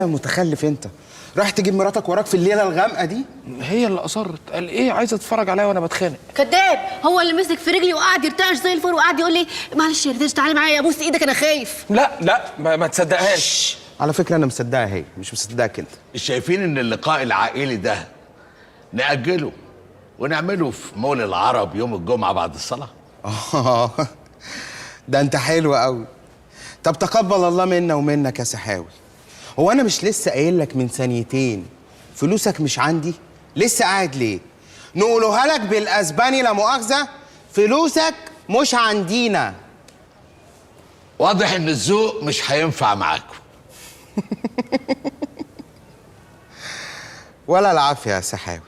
متخلف انت. راح تجيب مراتك وراك في الليله الغامقه دي؟ هي اللي اصرت. قال ايه؟ عايزه تتفرج عليا وانا بتخانق. كداب. هو اللي مسك في رجلي وقعد يرتعش زي الفل وقعد يقول لي معلش يا ريتاش تعالي معايا ابوس ايدك انا خايف. لا ما تصدقهاش. على فكره انا مصدقها، هي مش مصدقك انت. مش شايفين ان اللقاء العائلي ده نأجله ونعمله في مول العرب يوم الجمعه بعد الصلاه؟ ده انت حلو قوي. طب تقبل الله منا ومنك يا سحاوي. هو انا مش لسه قايل لك من ثانيتين فلوسك مش عندي؟ لسه قاعد ليه؟ نقولوها لك بالاسباني لا مؤاخذه، فلوسك مش عندينا. واضح ان الذوق مش هينفع معاكم. ولا العافيه يا سحاوي.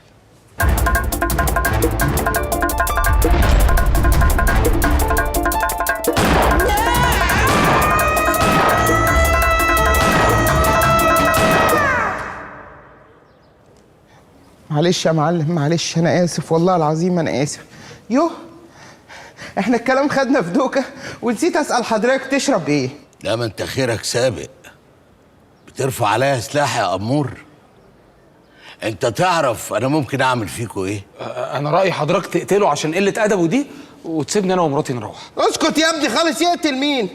معلش يا معلم، معلش انا اسف والله العظيم انا اسف. يوه احنا الكلام خدنا في دوكه ونسيت اسال حضرتك تشرب ايه؟ لا ما انت خيرك سابق. بترفع عليا سلاح يا امور؟ انت تعرف انا ممكن اعمل فيكوا ايه؟ انا رايي حضرتك تقتله عشان قله ادبه دي وتسيبني انا ومراتي نروح. اسكت يا ابني خالص. يقتل مين؟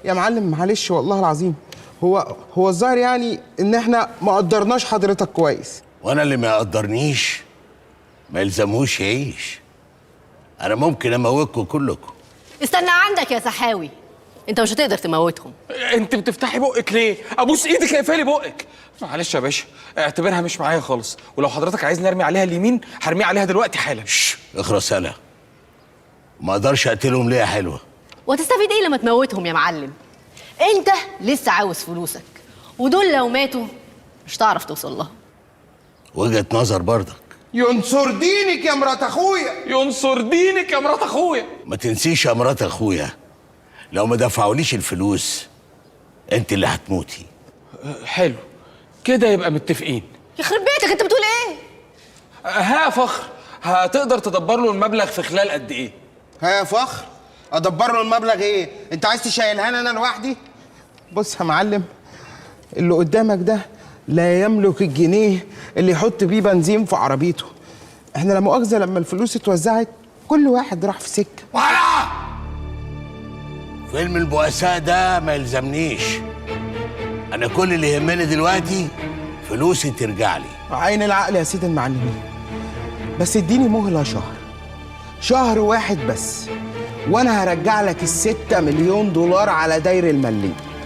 يا معلم معلش والله العظيم هو الظاهر يعني ان احنا ما قدرناش حضرتك كويس. وانا اللي ما يقدرنيش ما يلزمهوش يعيش. انا ممكن اموتكم كلكم. استنى عندك يا سحاوي، انت مش هتقدر تموتهم. انت بتفتحي بقك ليه؟ ابوس ايدك اقفلي بقك. معلش يا باشا اعتبرها مش معايا خالص، ولو حضرتك عايز نرمي عليها اليمين هرمي عليها دلوقتي حالا. اخرس يالا. ما اقدرش اقتلهم ليه يا حلوه؟ وهتستفيد ايه لما تموتهم يا معلم؟ انت لسه عاوز فلوسك، ودول لو ماتوا مش هتعرف توصل لهم. وجهة نظر برضك. ينصر دينك يا مرات اخويا. ينصر دينك يا مرات اخويا. ما تنسيش يا مرات اخويا، لو ما دفعوليش الفلوس انت اللي هتموتي. حلو كده يبقى متفقين. يخرب بيتك انت بتقول ايه؟ ها يا فخر، هتقدر تدبر له المبلغ في خلال قد ايه؟ ها يا فخر، ادبر له المبلغ ايه؟ انت عايز تشيلها انا لوحدي؟ بص يا معلم، اللي قدامك ده لا يملك الجنيه اللي يحط بيه بنزين في عربيته. احنا لا مؤاخذه لما الفلوس اتوزعت كل واحد راح في سكه. ولا فيلم البؤساء ده ما يلزمنيش. انا كل اللي يهمني دلوقتي فلوسي ترجع لي. عين العقل يا سيدي المعلمين، بس اديني مهله شهر واحد بس، وانا هرجع لك ال6 مليون دولار على داير المليم.